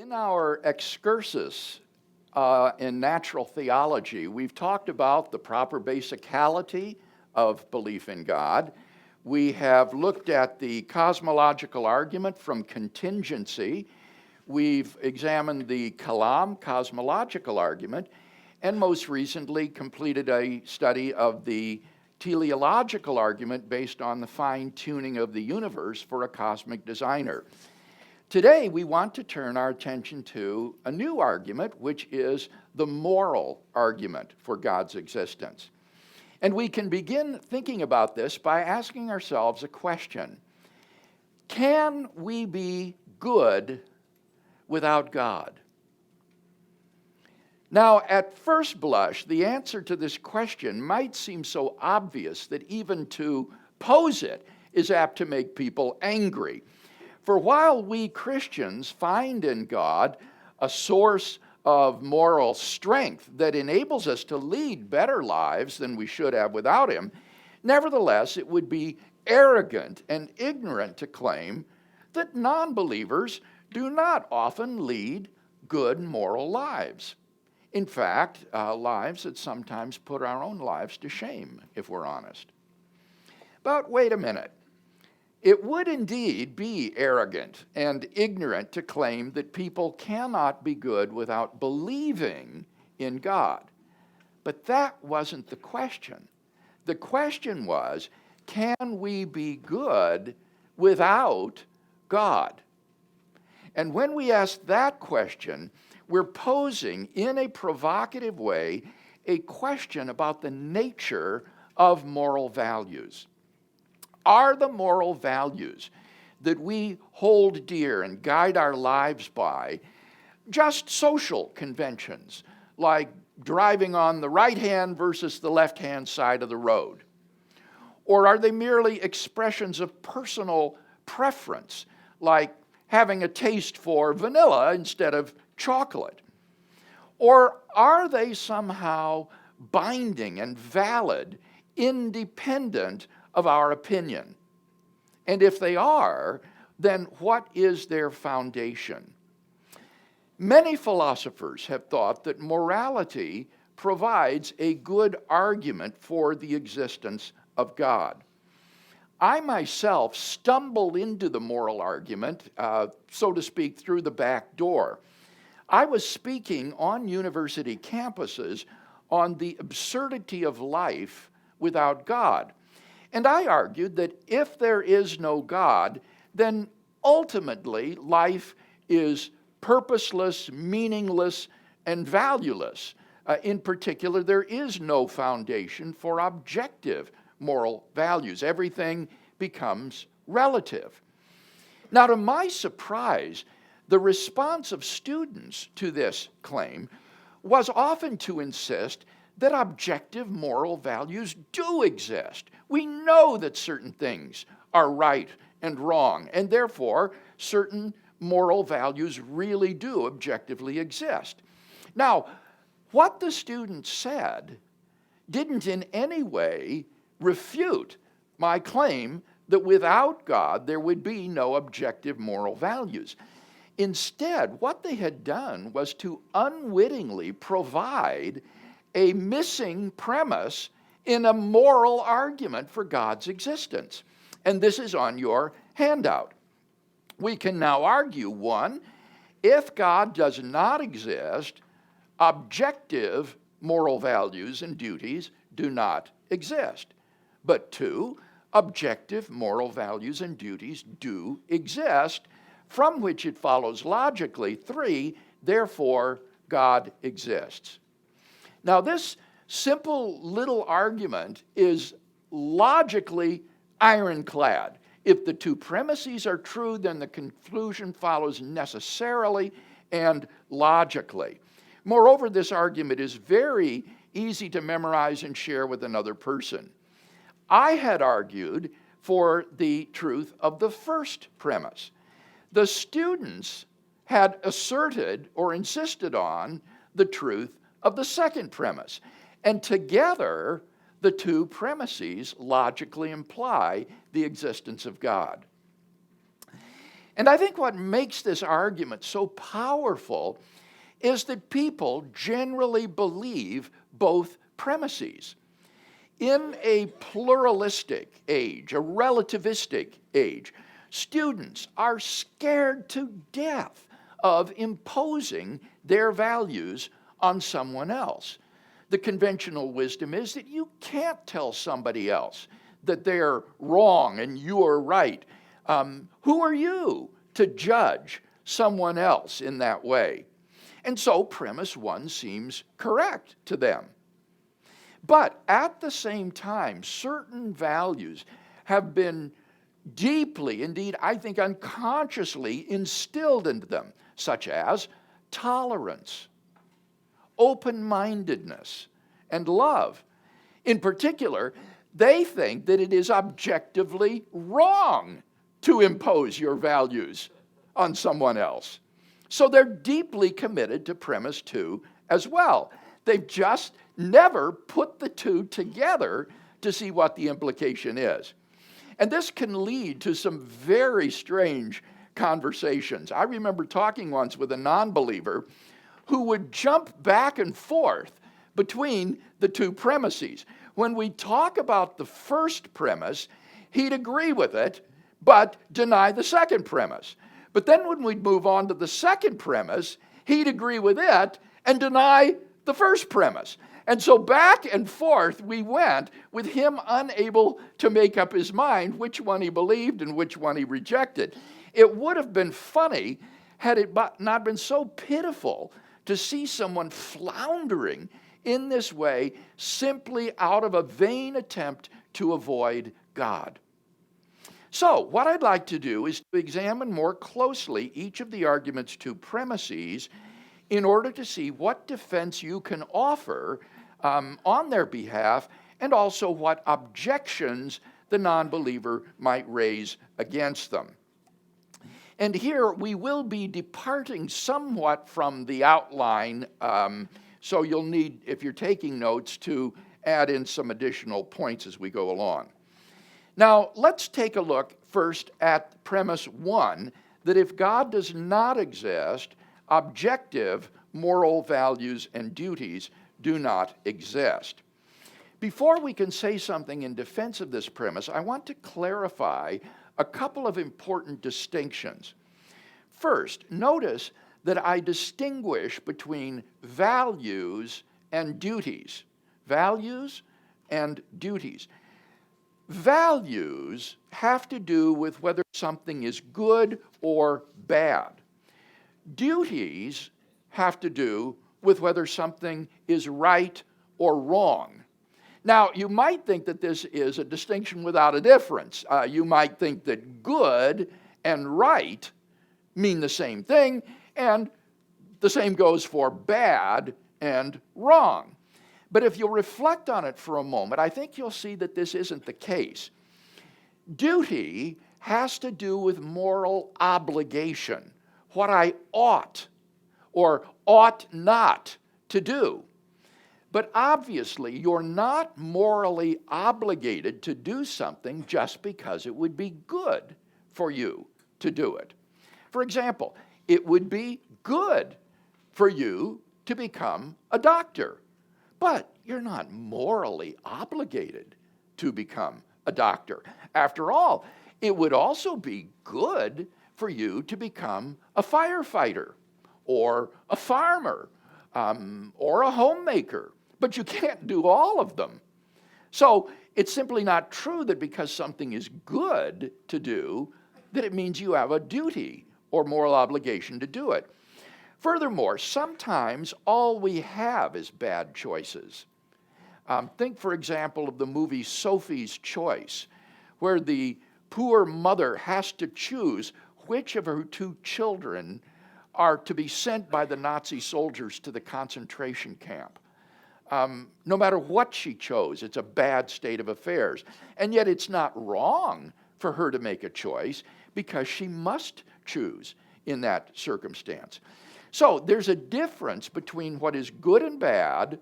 In our Excursus in natural theology, we've talked about the proper basicality of belief in God. We have looked at the cosmological argument from contingency. We've examined the Kalam cosmological argument, and most recently completed a study of the teleological argument based on the fine-tuning of the universe for a cosmic designer. Today, we want to turn our attention to a new argument, which is the moral argument for God's existence. And we can begin thinking about this by asking ourselves a question. Can we be good without God? Now, at first blush, the answer to this question might seem so obvious that even to pose it is apt to make people angry. For while we Christians find in God a source of moral strength that enables us to lead better lives than we should have without Him, nevertheless, it would be arrogant and ignorant to claim that non-believers do not often lead good moral lives. In fact, lives that sometimes put our own lives to shame, if we're honest. But wait a minute. It would indeed be arrogant and ignorant to claim that people cannot be good without believing in God. But that wasn't the question. The question was, can we be good without God? And when we ask that question, we're posing in a provocative way a question about the nature of moral values. Are the moral values that we hold dear and guide our lives by just social conventions, like driving on the right-hand versus the left-hand side of the road? Or are they merely expressions of personal preference, like having a taste for vanilla instead of chocolate? Or are they somehow binding and valid, independent of our opinion? And if they are, then what is their foundation? Many philosophers have thought that morality provides a good argument for the existence of God. I myself stumbled into the moral argument, so to speak, through the back door. I was speaking on university campuses on the absurdity of life without God. And I argued that if there is no God, then ultimately life is purposeless, meaningless, and valueless. In particular, there is no foundation for objective moral values. Everything becomes relative. Now, to my surprise, the response of students to this claim was often to insist that objective moral values do exist. We know that certain things are right and wrong, and therefore certain moral values really do objectively exist. Now, what the students said didn't in any way refute my claim that without God there would be no objective moral values. Instead, what they had done was to unwittingly provide a missing premise in a moral argument for God's existence. And this is on your handout. We can now argue, one, if God does not exist, objective moral values and duties do not exist. But two, objective moral values and duties do exist, from which it follows logically, three, therefore God exists. Now, this simple little argument is logically ironclad. If the two premises are true, then the conclusion follows necessarily and logically. Moreover, this argument is very easy to memorize and share with another person. I had argued for the truth of the first premise. The students had asserted or insisted on the truth of the second premise. And together, the two premises logically imply the existence of God. And I think what makes this argument so powerful is that people generally believe both premises. In a pluralistic age, a relativistic age, students are scared to death of imposing their values on someone else. The conventional wisdom is that you can't tell somebody else that they're wrong and you're right. Who are you to judge someone else in that way? And so premise one seems correct to them. But at the same time, certain values have been deeply, indeed, I think unconsciously instilled into them, such as tolerance, open-mindedness, and love. In particular, they think that it is objectively wrong to impose your values on someone else. So they're deeply committed to premise two as well. They've just never put the two together to see what the implication is. And this can lead to some very strange conversations. I remember talking once with a non-believer who would jump back and forth between the two premises. When we talk about the first premise, he'd agree with it, but deny the second premise. But then when we'd move on to the second premise, he'd agree with it and deny the first premise. And so back and forth we went, with him unable to make up his mind which one he believed and which one he rejected. It would have been funny had it not been so pitiful to see someone floundering in this way simply out of a vain attempt to avoid God. So what I'd like to do is to examine more closely each of the argument's two premises in order to see what defense you can offer on their behalf, and also what objections the non-believer might raise against them. And here we will be departing somewhat from the outline, so you'll need, if you're taking notes, to add in some additional points as we go along. Now, let's take a look first at premise one, that if God does not exist, objective moral values and duties do not exist. Before we can say something in defense of this premise, I want to clarify a couple of important distinctions. First, notice that I distinguish between values and duties. Values and duties. Values have to do with whether something is good or bad. Duties have to do with whether something is right or wrong. Now, you might think that this is a distinction without a difference. You might think that good and right mean the same thing, and the same goes for bad and wrong. But if you'll reflect on it for a moment, I think you'll see that this isn't the case. Duty has to do with moral obligation, what I ought or ought not to do. But obviously, you're not morally obligated to do something just because it would be good for you to do it. For example, it would be good for you to become a doctor, but you're not morally obligated to become a doctor. After all, it would also be good for you to become a firefighter or a farmer or a homemaker, but you can't do all of them. So it's simply not true that because something is good to do, that it means you have a duty or moral obligation to do it. Furthermore, sometimes all we have is bad choices. Think, for example, of the movie Sophie's Choice, where the poor mother has to choose which of her two children are to be sent by the Nazi soldiers to the concentration camp. No matter what she chose, it's a bad state of affairs. And yet it's not wrong for her to make a choice, because she must choose in that circumstance. So there's a difference between what is good and bad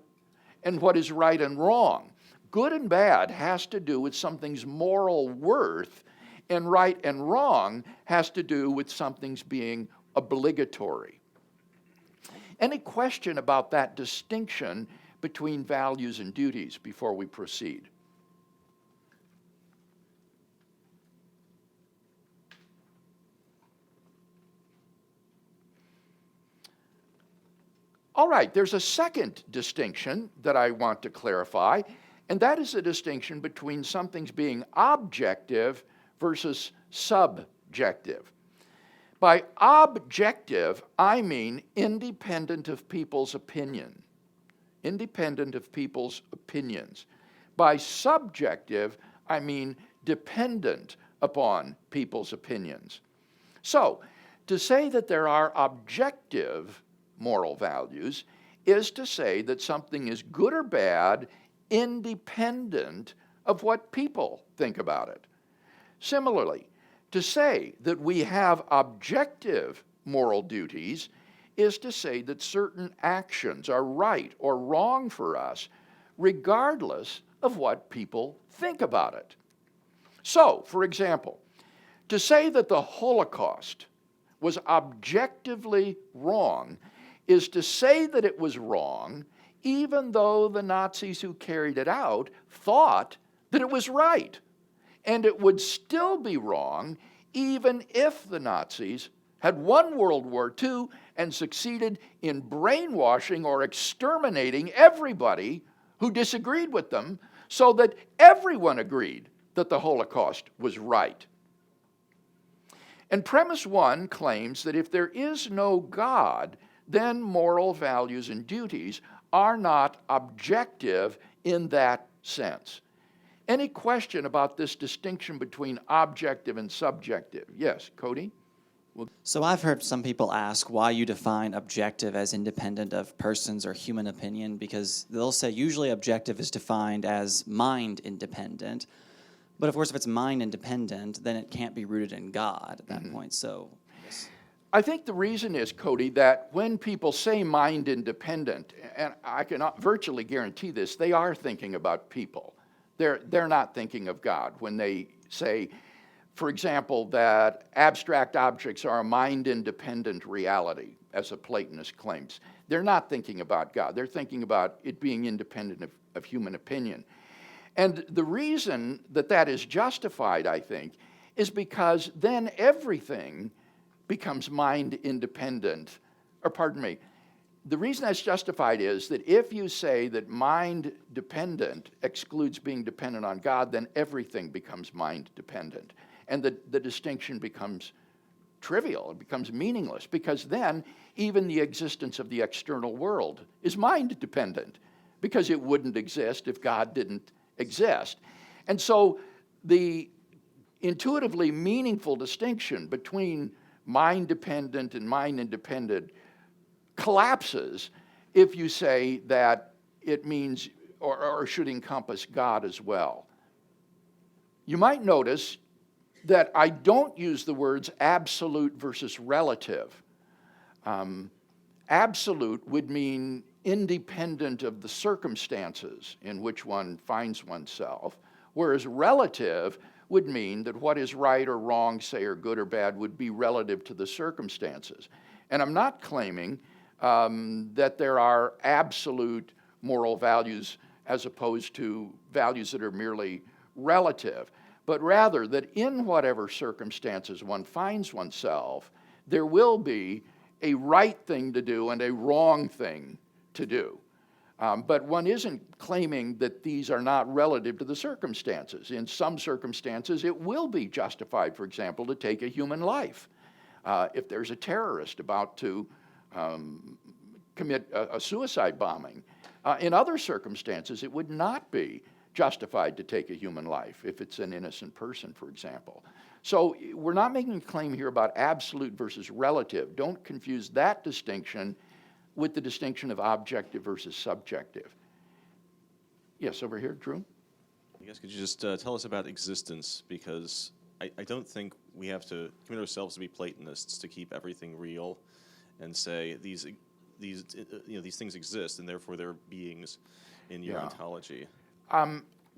and what is right and wrong. Good and bad has to do with something's moral worth and right and wrong has to do with something's being obligatory. Any question about that distinction between values and duties before we proceed? All right, there's a second distinction that I want to clarify, and that is the distinction between something's being objective versus subjective. By objective, I mean independent of people's opinion. Independent of people's opinions. By subjective, I mean dependent upon people's opinions. So, to say that there are objective moral values is to say that something is good or bad independent of what people think about it. Similarly, to say that we have objective moral duties is to say that certain actions are right or wrong for us regardless of what people think about it. So, for example, to say that the Holocaust was objectively wrong is to say that it was wrong even though the Nazis who carried it out thought that it was right. And it would still be wrong even if the Nazis had won World War II and succeeded in brainwashing or exterminating everybody who disagreed with them so that everyone agreed that the Holocaust was right. And premise one claims that if there is no God, then moral values and duties are not objective in that sense. Any question about this distinction between objective and subjective? Yes, Cody? So I've heard some people ask why you define objective as independent of persons or human opinion, because they'll say usually objective is defined as mind independent. But of course, if it's mind independent, then it can't be rooted in God at that point. So I think the reason is, Cody, that when people say mind independent, and I can virtually guarantee this, they are thinking about people. They're not thinking of God. When they say, for example, that abstract objects are a mind-independent reality, as a Platonist claims, they're not thinking about God. They're thinking about it being independent of human opinion. And the reason that that is justified, I think, is because then everything becomes mind-independent. Or pardon me, the reason that's justified is that if you say that mind-dependent excludes being dependent on God, then everything becomes mind-dependent. And the distinction becomes trivial, it becomes meaningless, because then even the existence of the external world is mind-dependent, because it wouldn't exist if God didn't exist. And so the intuitively meaningful distinction between mind-dependent and mind-independent collapses if you say that it means or should encompass God as well. You might notice that I don't use the words absolute versus relative. Absolute would mean independent of the circumstances in which one finds oneself, whereas relative would mean that what is right or wrong, say, or good or bad would be relative to the circumstances. And I'm not claiming that there are absolute moral values as opposed to values that are merely relative, but rather that in whatever circumstances one finds oneself, there will be a right thing to do and a wrong thing to do. But one isn't claiming that these are not relative to the circumstances. In some circumstances, it will be justified, for example, to take a human life. If there's a terrorist about to commit a suicide bombing. In other circumstances, it would not be justified to take a human life if it's an innocent person, for example. So we're not making a claim here about absolute versus relative. Don't confuse that distinction with the distinction of objective versus subjective. Yes, over here, Drew? I guess could you just tell us about existence, because I don't think we have to commit ourselves to be Platonists to keep everything real and say these things exist and therefore they're beings in your ontology.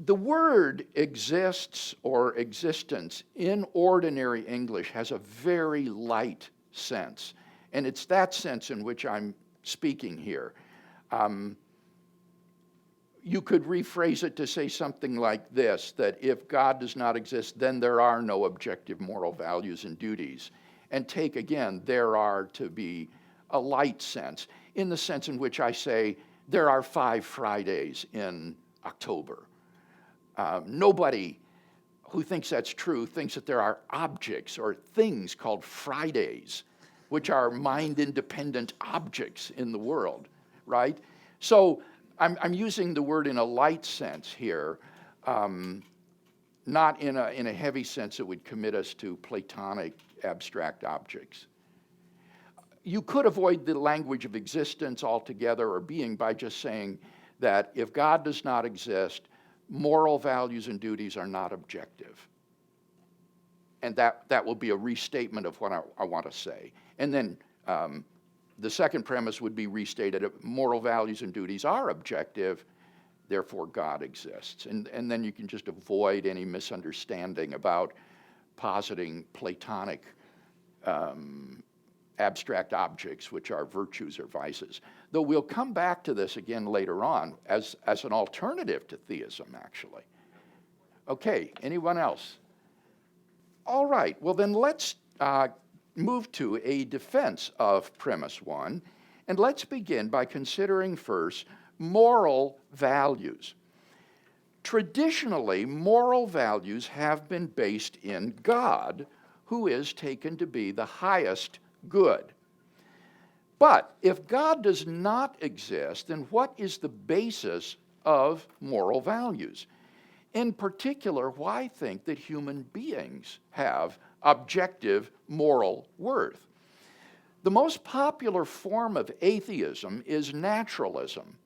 The word exists or existence in ordinary English has a very light sense, and it's that sense in which I'm speaking here. You could rephrase it to say something like this, that if God does not exist, then there are no objective moral values and duties. And take, again, there are to be a light sense, in the sense in which I say there are 5 Fridays in October. Nobody who thinks that's true thinks that there are objects or things called Fridays, which are mind-independent objects in the world, right? So I'm using the word in a light sense here, not in a heavy sense that would commit us to Platonic abstract objects. You could avoid the language of existence altogether or being by just saying that if God does not exist, moral values and duties are not objective. And that will be a restatement of what I want to say. And then the second premise would be restated: moral values and duties are objective, therefore God exists. And then you can just avoid any misunderstanding about positing Platonic abstract objects, which are virtues or vices. Though we'll come back to this again later on as an alternative to theism, actually. Okay, anyone else? All right, well then let's move to a defense of premise 1, and let's begin by considering first moral values. Traditionally, moral values have been based in God, who is taken to be the highest good. But if God does not exist, then what is the basis of moral values? In particular, why think that human beings have objective moral worth? The most popular form of atheism is naturalism.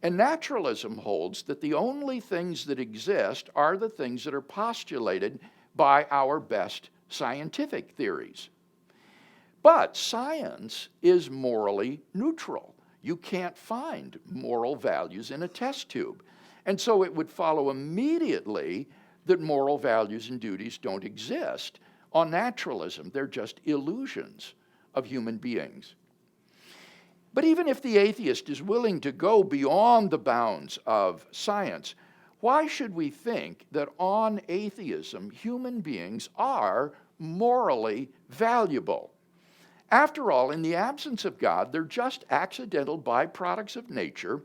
And naturalism holds that the only things that exist are the things that are postulated by our best scientific theories. But science is morally neutral. You can't find moral values in a test tube. And so it would follow immediately that moral values and duties don't exist on naturalism. They're just illusions of human beings. But even if the atheist is willing to go beyond the bounds of science, why should we think that on atheism human beings are morally valuable? After all, in the absence of God, they're just accidental byproducts of nature,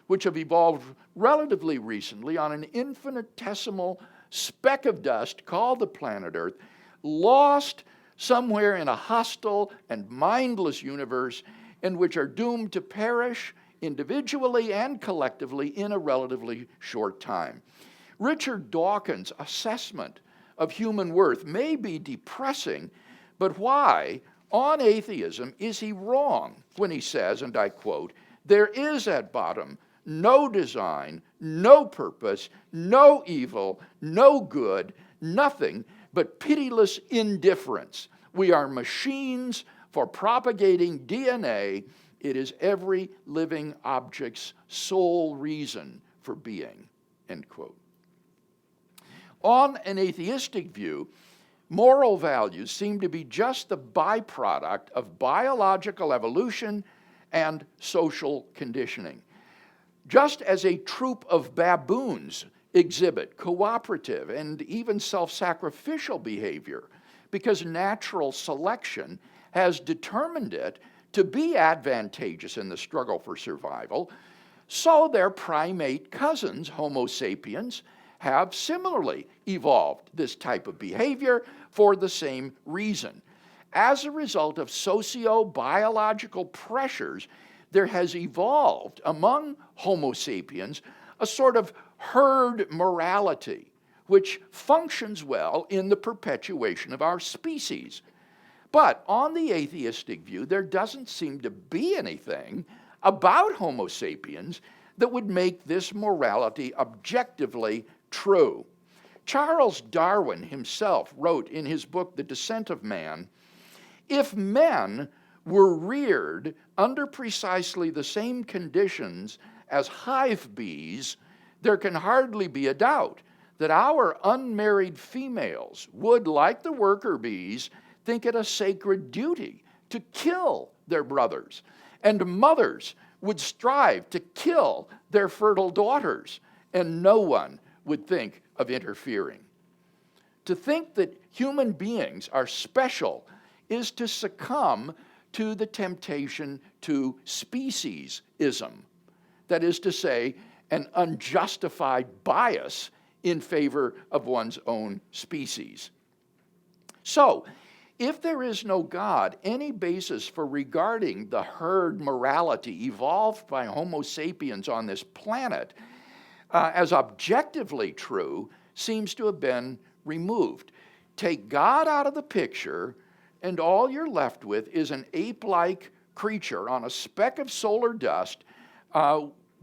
which have evolved relatively recently on an infinitesimal speck of dust called the planet Earth, lost somewhere in a hostile and mindless universe, and which are doomed to perish individually and collectively in a relatively short time. Richard Dawkins' assessment of human worth may be depressing, but why, on atheism, is he wrong when he says, and I quote, "There is at bottom no design, no purpose, no evil, no good, nothing but pitiless indifference. We are machines for propagating DNA. It is every living object's sole reason for being," end quote. On an atheistic view, moral values seem to be just the byproduct of biological evolution and social conditioning. Just as a troop of baboons exhibit cooperative and even self-sacrificial behavior because natural selection has determined it to be advantageous in the struggle for survival, so their primate cousins, Homo sapiens, have similarly evolved this type of behavior for the same reason. As a result of socio-biological pressures, there has evolved among Homo sapiens a sort of herd morality, which functions well in the perpetuation of our species. But on the atheistic view, there doesn't seem to be anything about Homo sapiens that would make this morality objectively true. Charles Darwin himself wrote in his book, The Descent of Man, "If men were reared under precisely the same conditions as hive bees, There can hardly be a doubt that our unmarried females would, like the worker bees, think it a sacred duty to kill their brothers, and mothers would strive to kill their fertile daughters, and no one would think of interfering. To think that human beings are special is to succumb to the temptation to speciesism, that is to say, an unjustified bias in favor of one's own species. So, if there is no God, any basis for regarding the herd morality evolved by Homo sapiens on this planet as objectively true seems to have been removed. Take God out of the picture, and all you're left with is an ape-like creature on a speck of solar dust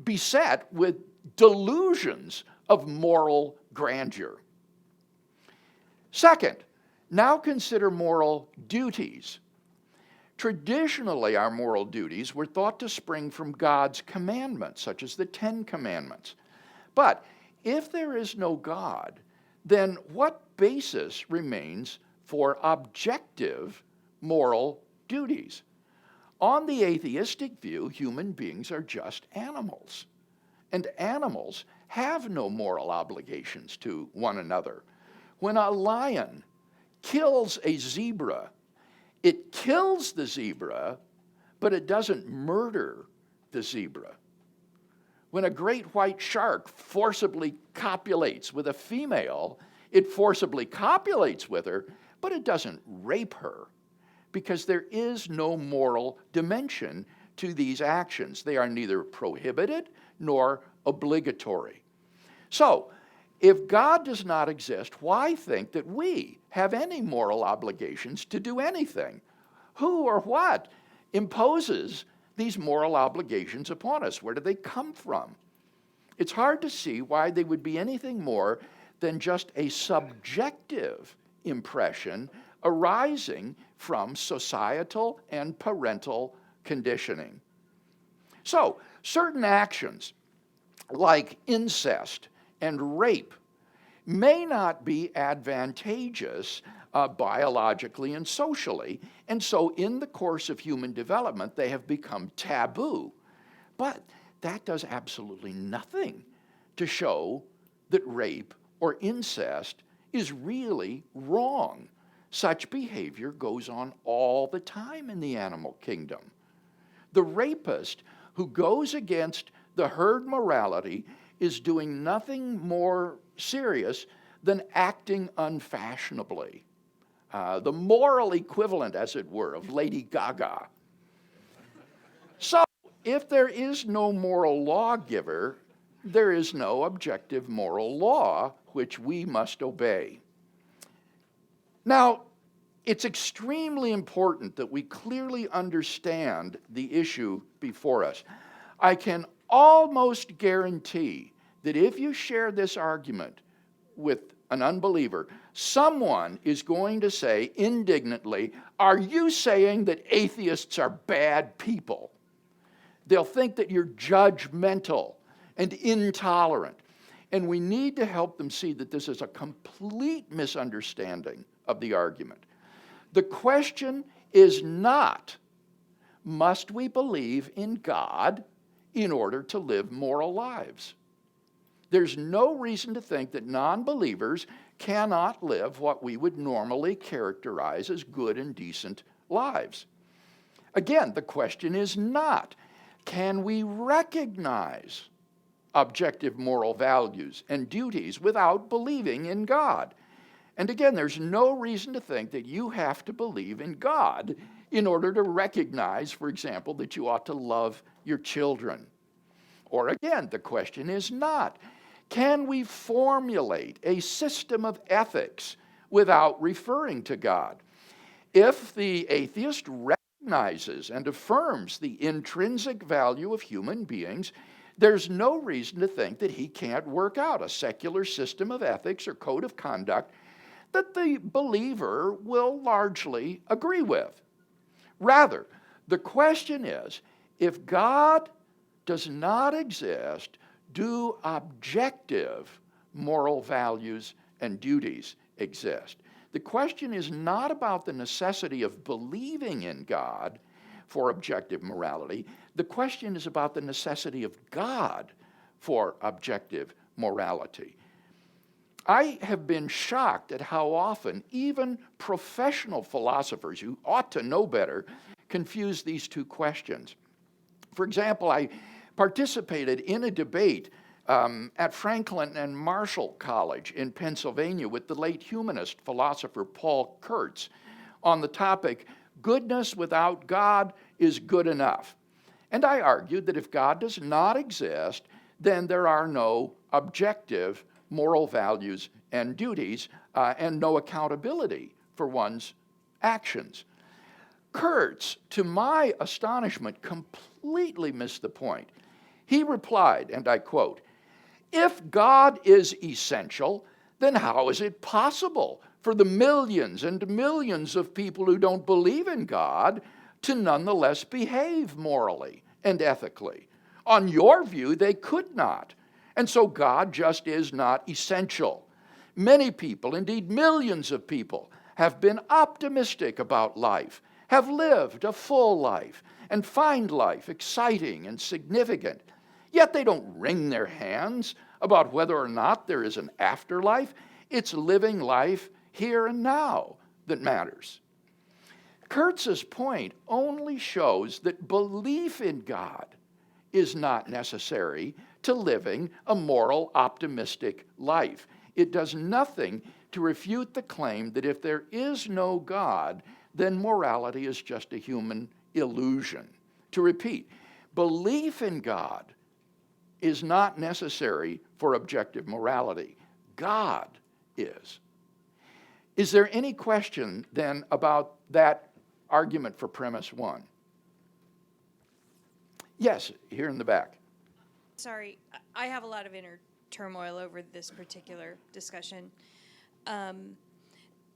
beset with delusions of moral grandeur. Second, now consider moral duties. Traditionally, our moral duties were thought to spring from God's commandments, such as the Ten Commandments. But if there is no God, then what basis remains for objective moral duties? On the atheistic view, human beings are just animals, and animals have no moral obligations to one another. When a lion kills a zebra, it kills the zebra, but it doesn't murder the zebra. When a great white shark forcibly copulates with a female, it forcibly copulates with her, but it doesn't rape her, because there is no moral dimension to these actions. They are neither prohibited nor obligatory. So, if God does not exist, why think that we have any moral obligations to do anything? Who or what imposes these moral obligations upon us? Where do they come from? It's hard to see why they would be anything more than just a subjective impression arising from societal and parental conditioning. So, certain actions like incest and rape may not be advantageous biologically and socially, and so in the course of human development they have become taboo. But that does absolutely nothing to show that rape or incest is really wrong. Such behavior goes on all the time in the animal kingdom. The rapist who goes against the herd morality is doing nothing more serious than acting unfashionably. The moral equivalent, as it were, of Lady Gaga. So, if there is no moral lawgiver, there is no objective moral law which we must obey. Now, it's extremely important that we clearly understand the issue before us. I can almost guarantee that if you share this argument with an unbeliever, someone is going to say indignantly, "Are you saying that atheists are bad people?" They'll think that you're judgmental and intolerant. And we need to help them see that this is a complete misunderstanding of the argument. The question is not, must we believe in God in order to live moral lives? There's no reason to think that non-believers cannot live what we would normally characterize as good and decent lives. Again, the question is not, can we recognize objective moral values and duties without believing in God? And again, there's no reason to think that you have to believe in God in order to recognize, for example, that you ought to love your children. Or again, the question is not, can we formulate a system of ethics without referring to God? If the atheist recognizes and affirms the intrinsic value of human beings, there's no reason to think that he can't work out a secular system of ethics or code of conduct that the believer will largely agree with. Rather, the question is, if God does not exist, do objective moral values and duties exist? The question is not about the necessity of believing in God for objective morality. The question is about the necessity of God for objective morality. I have been shocked at how often even professional philosophers who ought to know better confuse these two questions. For example, I participated in a debate at Franklin and Marshall College in Pennsylvania with the late humanist philosopher Paul Kurtz on the topic, goodness without God is good enough. And I argued that if God does not exist, then there are no objective moral values and duties and no accountability for one's actions. Kurtz, to my astonishment, completely missed the point. He replied, and I quote, "If God is essential, then how is it possible for the millions and millions of people who don't believe in God to nonetheless behave morally and ethically? On your view, they could not. And so God just is not essential. Many people, indeed millions of people, have been optimistic about life, have lived a full life, and find life exciting and significant. Yet they don't wring their hands about whether or not there is an afterlife. It's living life here and now that matters." Kurtz's point only shows that belief in God is not necessary to living a moral, optimistic life. It does nothing to refute the claim that if there is no God, then morality is just a human illusion. To repeat, belief in God is not necessary for objective morality. God is. Is there any question then about that argument for premise one? Yes, here in the back. Sorry, I have a lot of inner turmoil over this particular discussion.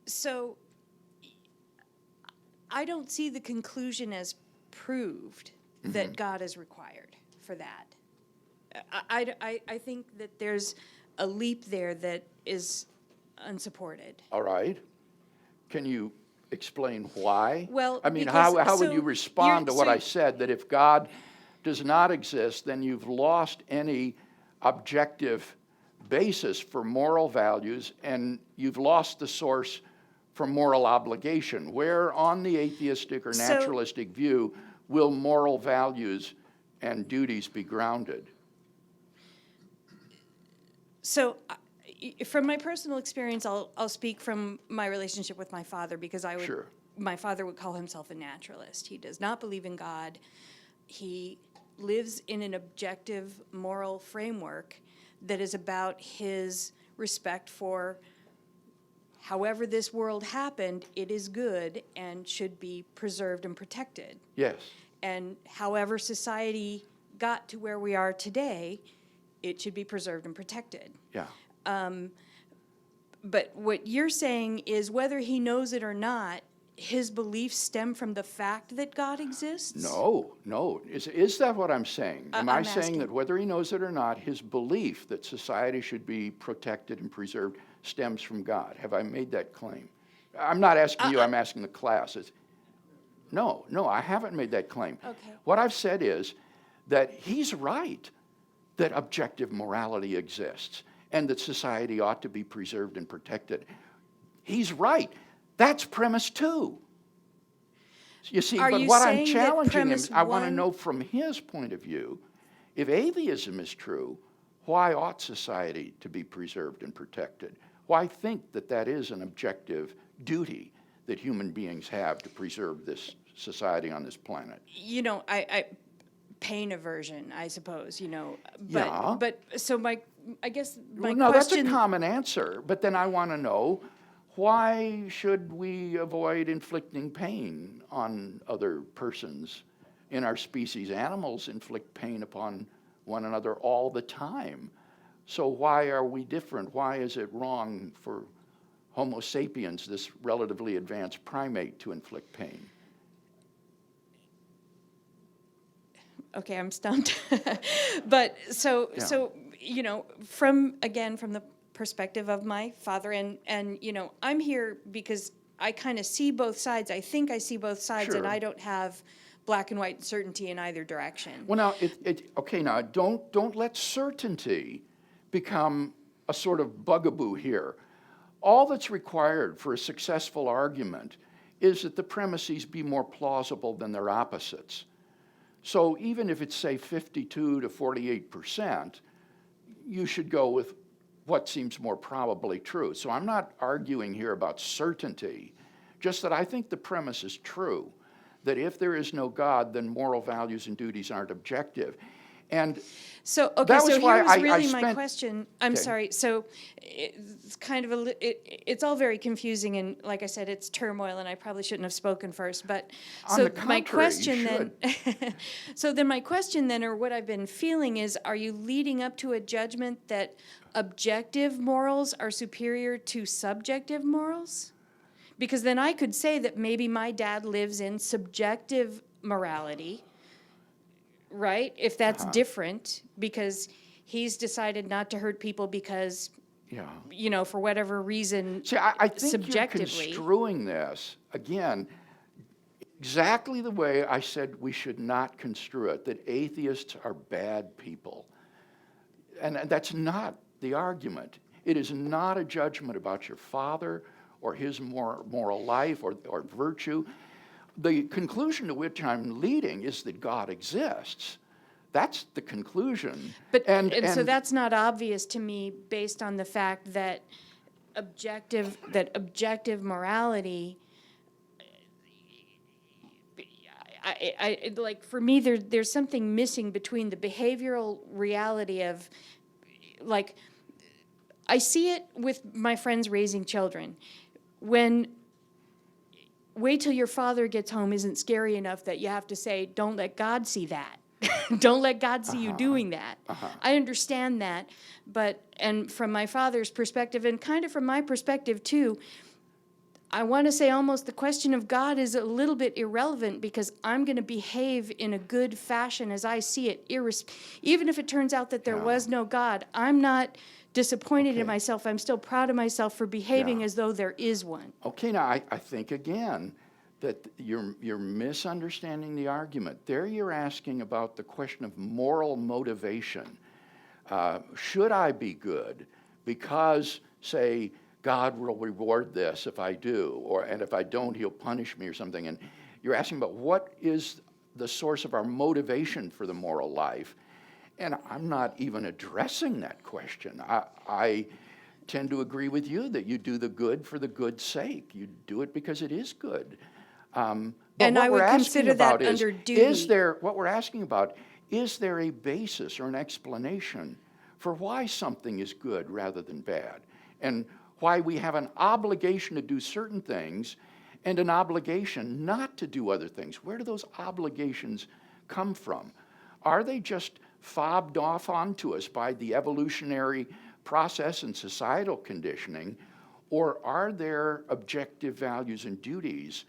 So I don't see the conclusion as proved that God is required for that. I think that there's a leap there that is unsupported. All right. Can you explain why? Well, I mean, because- how would so you respond to you're- what so I said, that if God does not exist, then you've lost any objective basis for moral values and you've lost the source for moral obligation? Where on the atheistic or So- naturalistic view will moral values and duties be grounded? So, from my personal experience, I'll speak from my relationship with my father, because Sure. my father would call himself a naturalist. He does not believe in God. He lives in an objective moral framework that is about his respect for however this world happened, it is good and should be preserved and protected. Yes. And however society got to where we are today, it should be preserved and protected. Yeah. But what you're saying is whether he knows it or not, his beliefs stem from the fact that God exists? No. Is that what I'm saying? Am I I'm saying asking. that whether he knows it or not, his belief that society should be protected and preserved stems from God? Have I made that claim? I'm not asking you, I'm asking the class. No, I haven't made that claim. Okay. What I've said is that he's right that objective morality exists and that society ought to be preserved and protected. He's right. That's premise two. You see, Are but you what I'm saying that challenging him, premise I want to one- know from his point of view, if atheism is true, why ought society to be preserved and protected? Why think that that is an objective duty that human beings have to preserve this society on this planet? You know, I pain aversion, I suppose, you know. Yeah. But so I guess my No, that's a question. common answer, but then I want to know, why should we avoid inflicting pain on other persons? In our species, animals inflict pain upon one another all the time. So why are we different? Why is it wrong for Homo sapiens, this relatively advanced primate, to inflict pain? Okay, I'm stumped. But so from the perspective of my father, and I'm here because I kind of see both sides. I think I see both sides, and Sure. I don't have black and white certainty in either direction. Well, now, okay, now, don't let certainty become a sort of bugaboo here. All that's required for a successful argument is that the premises be more plausible than their opposites. So even if it's, say, 52 to 48%, you should go with what seems more probably true. So I'm not arguing here about certainty, just that I think the premise is true, that if there is no God, then moral values and duties aren't objective. And So, okay, that was so why here was I really my spent- question. I'm Okay. sorry. So it's kind of it's all very confusing, and like I said, it's turmoil, and I probably shouldn't have spoken first. But On so the my contrary, you question then, so then my question then, or what I've been feeling is, are you leading up to a judgment that objective morals are superior to subjective morals? Because then I could say that maybe my dad lives in subjective morality, right? If that's different, because he's decided not to hurt people because, yeah. for whatever reason, See, I think subjectively. you're construing this, again, exactly the way I said we should not construe it, that atheists are bad people. And that's not the argument. It is not a judgment about your father or his moral life or virtue. The conclusion to which I'm leading is that God exists. That's the conclusion. But and so that's not obvious to me based on the fact that objective morality, I like, for me there's something missing between the behavioral reality of, like, I see it with my friends raising children. When wait till your father gets home isn't scary enough that you have to say, don't let God see that. Don't let God see you doing that. I understand that, and from my father's perspective, and kind of from my perspective too, I want to say almost the question of God is a little bit irrelevant, because I'm going to behave in a good fashion as I see it, even if it turns out that there was no God. I'm not disappointed in myself. I'm still proud of myself for behaving as though there is one. Okay, now I think again that you're misunderstanding the argument. There you're asking about the question of moral motivation. Should I be good because, say, God will reward this if I do, and if I don't, he'll punish me or something. And you're asking about what is the source of our motivation for the moral life. And I'm not even addressing that question. I tend to agree with you that you do the good for the good's sake. You do it because it is good. But And what I we're would asking consider about that under duty. what we're asking about, is there a basis or an explanation for why something is good rather than bad? And why we have an obligation to do certain things and an obligation not to do other things. Where do those obligations come from? Are they just fobbed off onto us by the evolutionary process and societal conditioning, or are there objective values and duties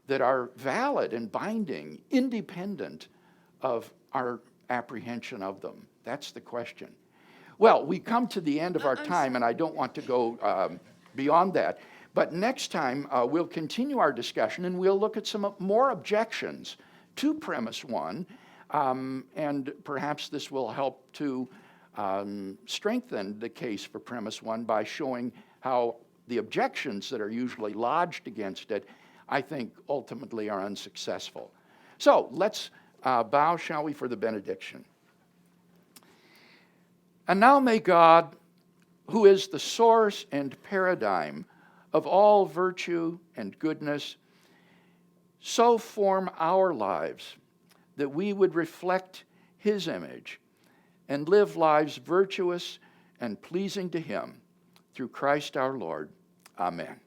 that are valid and binding, independent of our apprehension of them? That's the question. Well, we come to the end of our time, and I don't want to go beyond that. But next time, we'll continue our discussion, and we'll look at some more objections to premise one, and perhaps this will help to strengthen the case for premise one by showing how the objections that are usually lodged against it, I think, ultimately are unsuccessful. So let's bow, shall we, for the benediction. And now may God, who is the source and paradigm of all virtue and goodness, so form our lives that we would reflect his image and live lives virtuous and pleasing to him, through Christ our Lord. Amen.